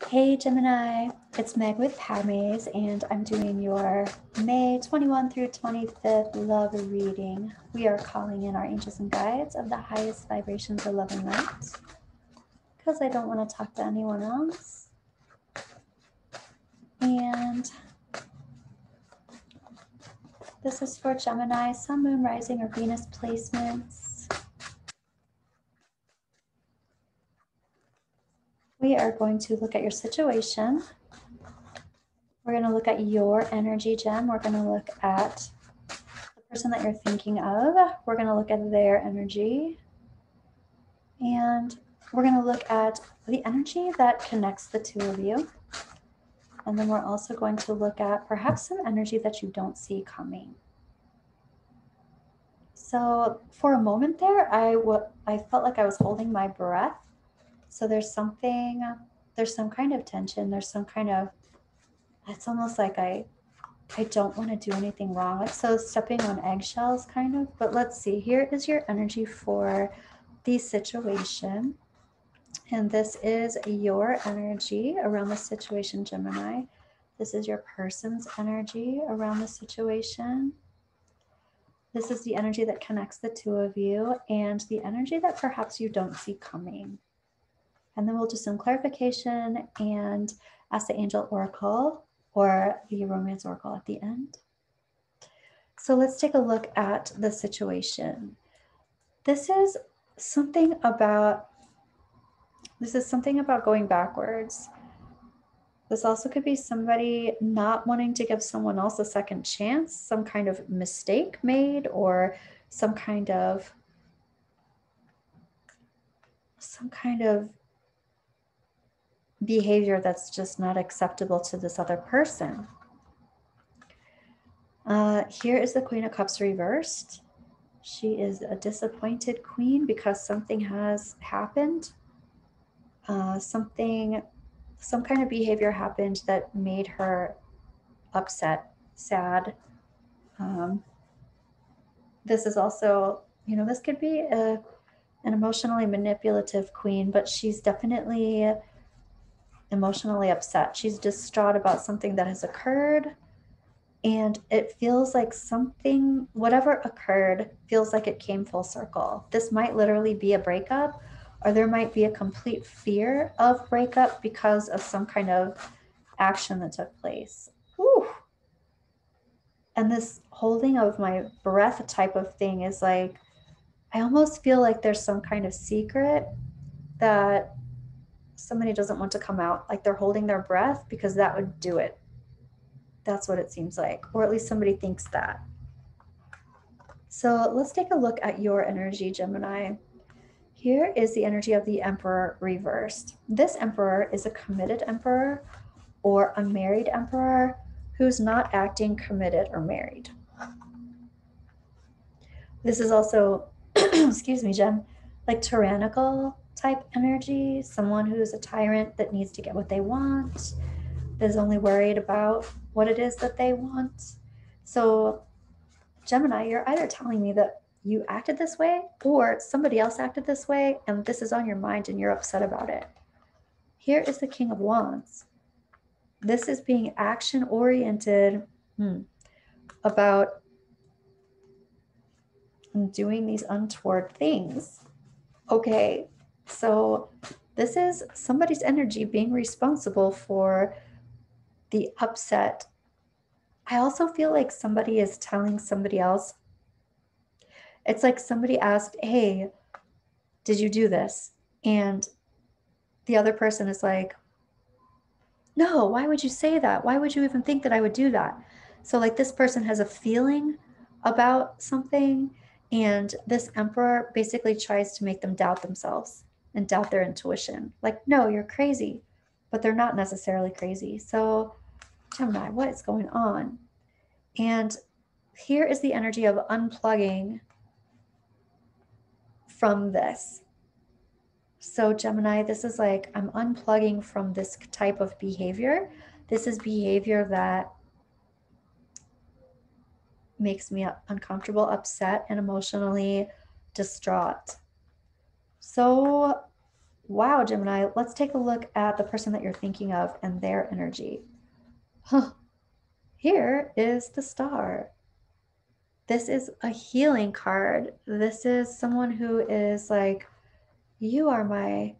Hey Gemini, it's Meg with Padmes, and I'm doing your May 21 through 25th love reading. We are calling in our angels and guides of the highest vibrations of love and light because I don't want to talk to anyone else. And this is for Gemini, Sun, Moon, Rising, or Venus placements. We are going to look at your situation. We're going to look at your energy, Gem. We're going to look at the person that you're thinking of. We're going to look at their energy. And we're going to look at the energy that connects the two of you. And then we're also going to look at perhaps some energy that you don't see coming. So for a moment there, I felt like I was holding my breath. So there's some kind of tension. There's some kind of, it's almost like I don't want to do anything wrong. Like, so stepping on eggshells kind of. But let's see, here is your energy for the situation. And this is your energy around the situation, Gemini. This is your person's energy around the situation. This is the energy that connects the two of you and the energy that perhaps you don't see coming. And then we'll do some clarification and ask the angel oracle or the romance oracle at the end. So let's take a look at the situation. This is something about going backwards. This also could be somebody not wanting to give someone else a second chance, some kind of mistake made, or some kind of behavior that's just not acceptable to this other person. Here is the Queen of Cups reversed. She is a disappointed queen because something has happened. Some kind of behavior happened that made her upset, sad. This is also, this could be an emotionally manipulative queen, but she's definitely emotionally upset. She's distraught about something that has occurred. And it feels like whatever occurred, feels like it came full circle. This might literally be a breakup, or there might be a complete fear of breakup because of some kind of action that took place. Whew. And this holding of my breath type of thing is like, I almost feel like there's some kind of secret that somebody doesn't want to come out. Like they're holding their breath because that would do it. That's what it seems like, or at least somebody thinks that. So let's take a look at your energy, Gemini. Here is the energy of the Emperor reversed. This Emperor is a committed Emperor or a married Emperor who's not acting committed or married. This is also, excuse me, Gem, like tyrannical type energy, someone who's a tyrant that needs to get what they want, that is only worried about what it is that they want. So Gemini, you're either telling me that you acted this way or somebody else acted this way and this is on your mind and you're upset about it. Here is the King of Wands. This is being action-oriented about doing these untoward things. Okay, so this is somebody's energy being responsible for the upset. I also feel like somebody is telling somebody else. It's like somebody asked, hey, did you do this? And the other person is like, no, why would you say that? Why would you even think that I would do that? So like this person has a feeling about something, and this Emperor basically tries to make them doubt themselves and doubt their intuition. Like, no, you're crazy, but they're not necessarily crazy. So Gemini, what is going on? And here is the energy of unplugging from this. So Gemini, this is like, I'm unplugging from this type of behavior. This is behavior that makes me uncomfortable, upset, and emotionally distraught. So Wow, Gemini, let's take a look at the person that you're thinking of and their energy. Huh. Here is the Star. This is a healing card. This is someone who is like, you are my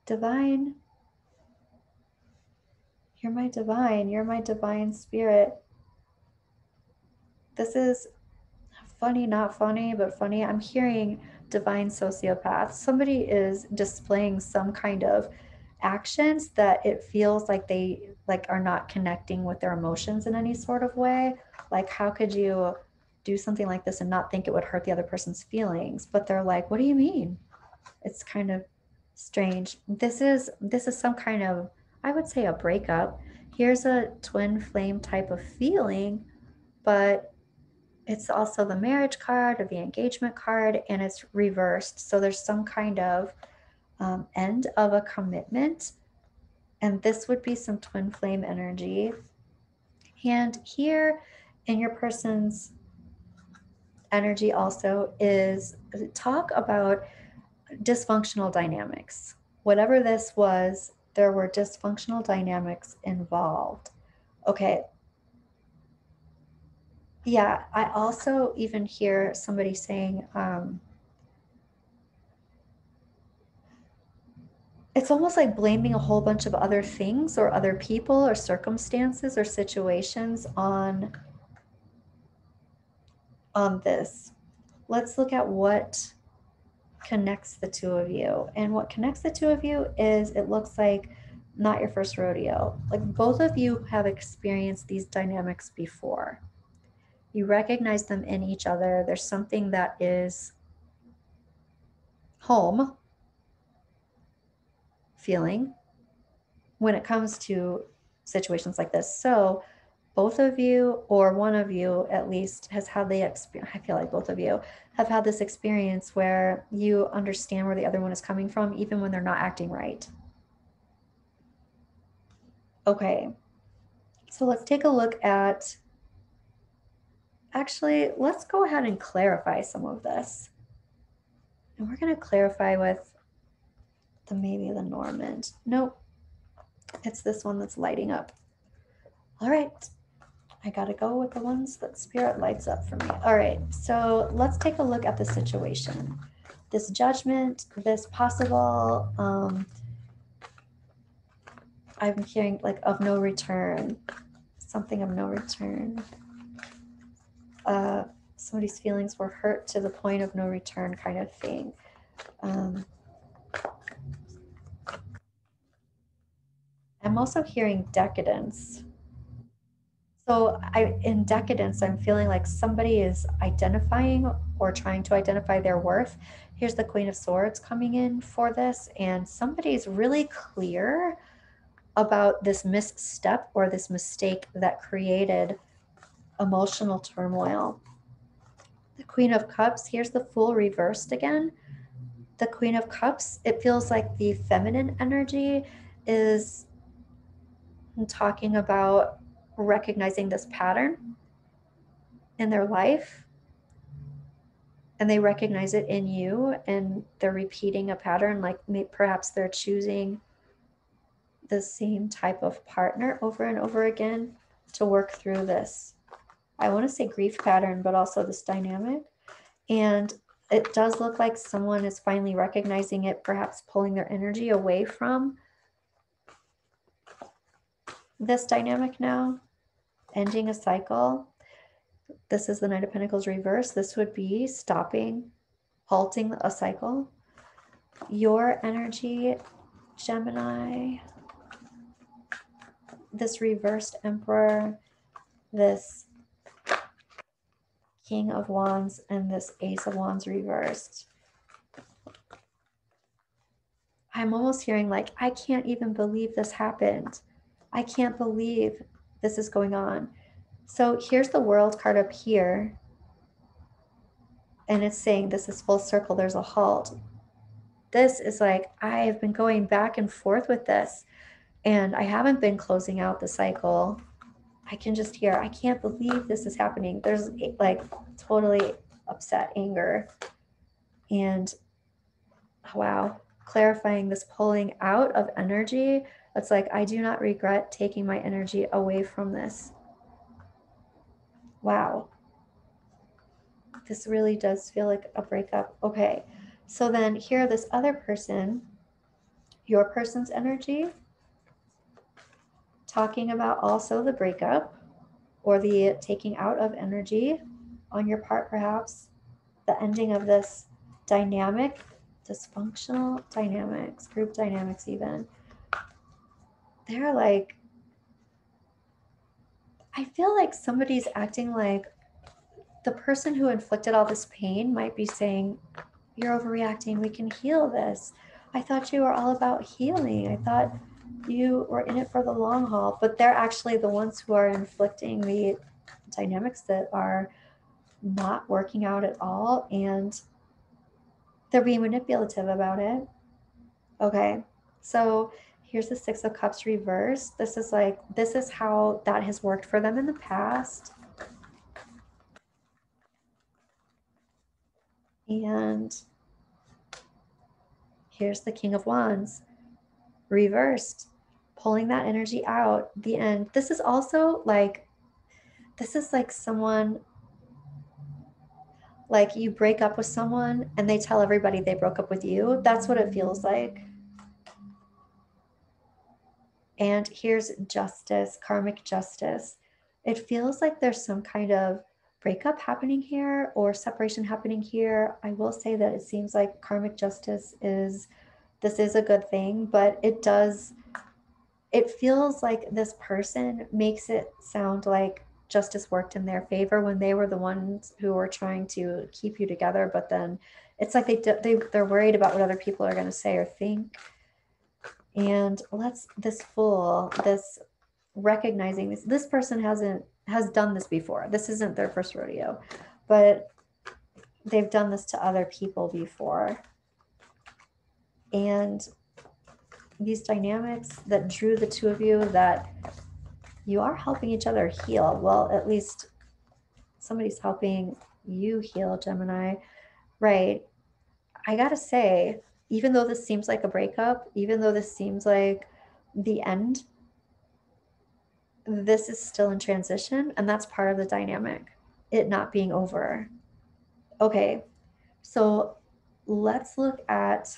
divine. You're my divine. You're my divine spirit. This is funny, not funny, but funny. I'm hearing divine sociopath. Somebody is displaying some kind of actions that it feels like they like are not connecting with their emotions in any sort of way. Like, how could you do something like this and not think it would hurt the other person's feelings? But they're like, what do you mean? It's kind of strange. This is some kind of, I would say, a breakup. Here's a twin flame type of feeling, but it's also the marriage card or the engagement card, and it's reversed. So there's some kind of end of a commitment, and this would be some twin flame energy. And here in your person's energy also is talk about dysfunctional dynamics. Whatever this was, there were dysfunctional dynamics involved. Okay. Yeah, I also even hear somebody saying, it's almost like blaming a whole bunch of other things or other people or circumstances or situations on this. Let's look at what connects the two of you. And what connects the two of you is, it looks like, not your first rodeo. Like, both of you have experienced these dynamics before. You recognize them in each other. There's something that is home feeling when it comes to situations like this. So both of you, or one of you at least, has had the experience. I feel like both of you have had this experience where you understand where the other one is coming from, even when they're not acting right. Okay, so let's take a look at, actually, let's go ahead and clarify some of this. And we're going to clarify with maybe the Normand. Nope, it's this one that's lighting up. All right, I gotta go with the ones that Spirit lights up for me. All right, so let's take a look at the situation. This judgment, this possible, I'm hearing like of no return, something of no return. Somebody's feelings were hurt to the point of no return kind of thing. I'm also hearing decadence. So in decadence, I'm feeling like somebody is identifying or trying to identify their worth. Here's the Queen of Swords coming in for this, and somebody's really clear about this misstep or this mistake that created emotional turmoil. The Queen of Cups, here's the Fool reversed again. The Queen of Cups, it feels like the feminine energy is talking about recognizing this pattern in their life, and they recognize it in you, and they're repeating a pattern, like perhaps they're choosing the same type of partner over and over again to work through this, I want to say, grief pattern, but also this dynamic. And it does look like someone is finally recognizing it, perhaps pulling their energy away from this dynamic now, ending a cycle. This is the Knight of Pentacles reverse. This would be stopping, halting a cycle. Your energy, Gemini, this reversed Emperor, this King of Wands, and this Ace of Wands reversed. I'm almost hearing like, I can't even believe this happened. I can't believe this is going on. So here's the World card up here, and it's saying this is full circle. There's a halt. This is like, I have been going back and forth with this, and I haven't been closing out the cycle. I can just hear, I can't believe this is happening. There's like totally upset anger. And wow. clarifying this pulling out of energy. It's like, I do not regret taking my energy away from this. Wow. This really does feel like a breakup. Okay. So then here, this other person, your person's energy, talking about also the breakup or the taking out of energy on your part, perhaps the ending of this dynamic, dysfunctional dynamics, group dynamics even. They're like, I feel like somebody's acting like the person who inflicted all this pain might be saying, you're overreacting, we can heal this. I thought you were all about healing. I thought you were in it for the long haul. But they're actually the ones who are inflicting the dynamics that are not working out at all. And they're being manipulative about it. Okay. So here's the Six of Cups reversed. This is how that has worked for them in the past. And here's the King of Wands reversed, pulling that energy out. The end. This is also like, this is like someone, like you break up with someone and they tell everybody they broke up with you. That's what it feels like. And here's justice, karmic justice. It feels like there's some kind of breakup happening here or separation happening here. I will say that it seems like karmic justice this is a good thing, but it feels like this person makes it sound like justice worked in their favor when they were the ones who were trying to keep you together. But then it's like they're worried about what other people are going to say or think. And this recognizing this person has done this before. This isn't their first rodeo, but they've done this to other people before. And these dynamics that drew the two of you, that you are helping each other heal. Well, at least somebody's helping you heal, Gemini. Right. I gotta say, even though this seems like a breakup, even though this seems like the end, this is still in transition, and that's part of the dynamic, it not being over. Okay, so let's look at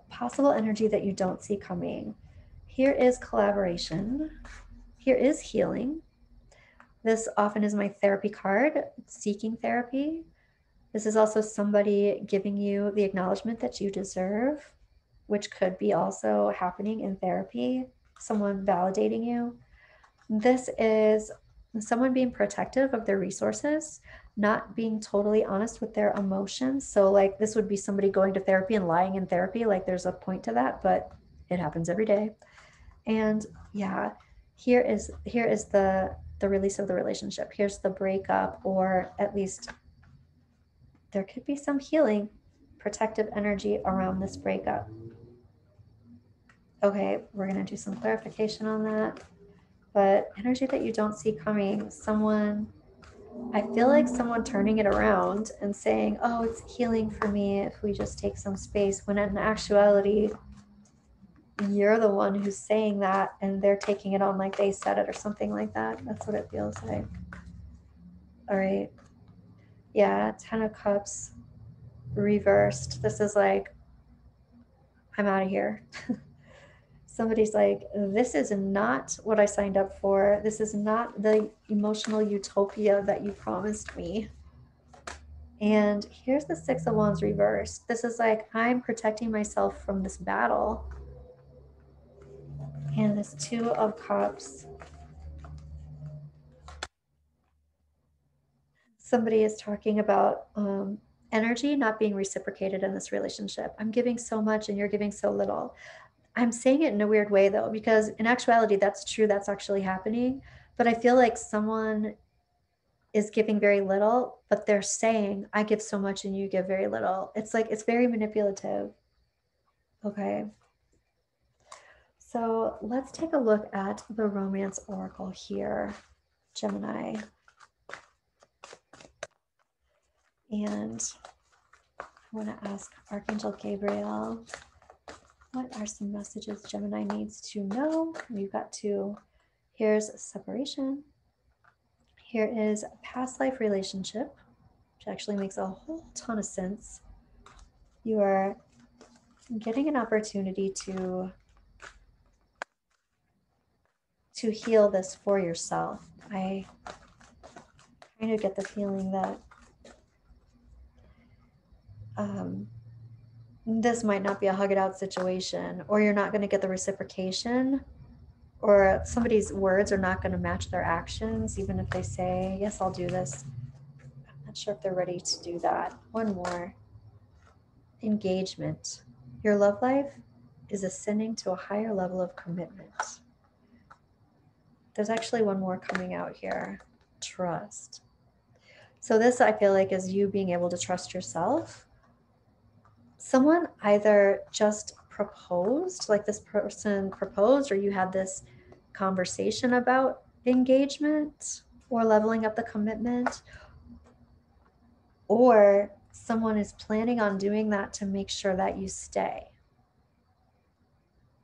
possible energy that you don't see coming. Here is collaboration. Here is healing. This often is my therapy card, seeking therapy. This is also somebody giving you the acknowledgement that you deserve, which could be also happening in therapy, someone validating you. This is someone being protective of their resources, not being totally honest with their emotions. So like this would be somebody going to therapy and lying in therapy. Like there's a point to that, but it happens every day. And yeah, here is the release of the relationship. Here's the breakup, or at least there could be some healing, protective energy around this breakup. Okay, we're going to do some clarification on that. But energy that you don't see coming, I feel like someone turning it around and saying, oh, it's healing for me if we just take some space, when in actuality, you're the one who's saying that and they're taking it on like they said it or something like that. That's what it feels like. All right. Yeah, 10 of Cups reversed. This is like, I'm out of here. Somebody's like, this is not what I signed up for. This is not the emotional utopia that you promised me. And here's the Six of Wands reversed. This is like, I'm protecting myself from this battle. And this Two of Cups. Somebody is talking about energy not being reciprocated in this relationship. I'm giving so much and you're giving so little. I'm saying it in a weird way though, because in actuality, that's true. That's actually happening. But I feel like someone is giving very little, but they're saying, I give so much and you give very little. It's like, it's very manipulative. Okay. So let's take a look at the romance oracle here, Gemini. And I want to ask Archangel Gabriel, what are some messages Gemini needs to know? We've got to, here's separation. Here is a past life relationship, which actually makes a whole ton of sense. You are getting an opportunity to heal this for yourself. I kind of get the feeling that this might not be a hug it out situation, or you're not going to get the reciprocation, or somebody's words are not going to match their actions, even if they say, yes, I'll do this. I'm not sure if they're ready to do that. One more. Engagement. Your love life is ascending to a higher level of commitment. There's actually one more coming out here. Trust. So this, I feel like, is you being able to trust yourself. Someone either just proposed, like this person proposed, or you had this conversation about engagement or leveling up the commitment, or someone is planning on doing that to make sure that you stay.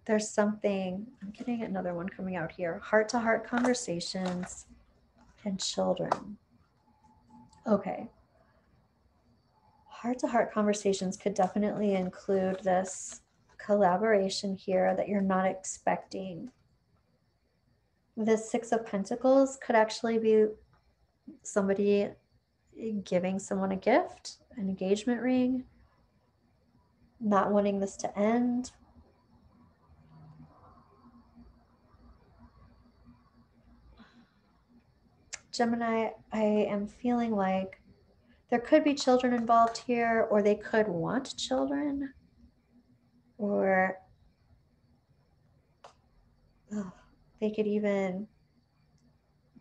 There's something, I'm getting another one coming out here, heart-to-heart conversations and children. Okay. Heart-to-heart conversations could definitely include this collaboration here that you're not expecting. The Six of Pentacles could actually be somebody giving someone a gift, an engagement ring, not wanting this to end. Gemini, I am feeling like there could be children involved here, or they could want children, or they could even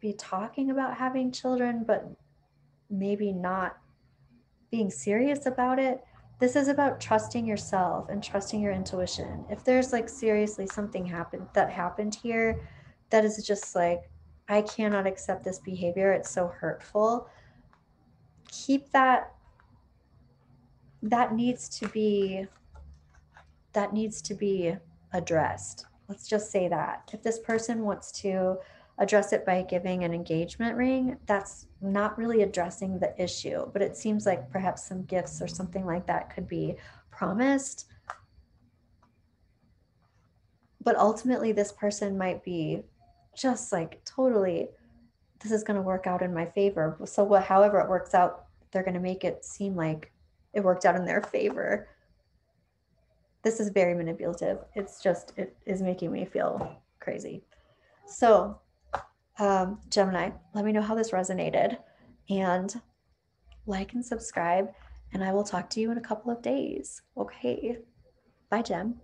be talking about having children, but maybe not being serious about it. This is about trusting yourself and trusting your intuition. If there's like seriously something happened here that is just like, I cannot accept this behavior, it's so hurtful, keep that needs to be addressed. Let's just say that. If this person wants to address it by giving an engagement ring, that's not really addressing the issue, but it seems like perhaps some gifts or something like that could be promised. But ultimately, this person might be just like, totally, this is going to work out in my favor. So however it works out, they're going to make it seem like it worked out in their favor. This is very manipulative. It's just, it is making me feel crazy. So, Gemini, let me know how this resonated, and like and subscribe, and I will talk to you in a couple of days. Okay. Bye, Gem.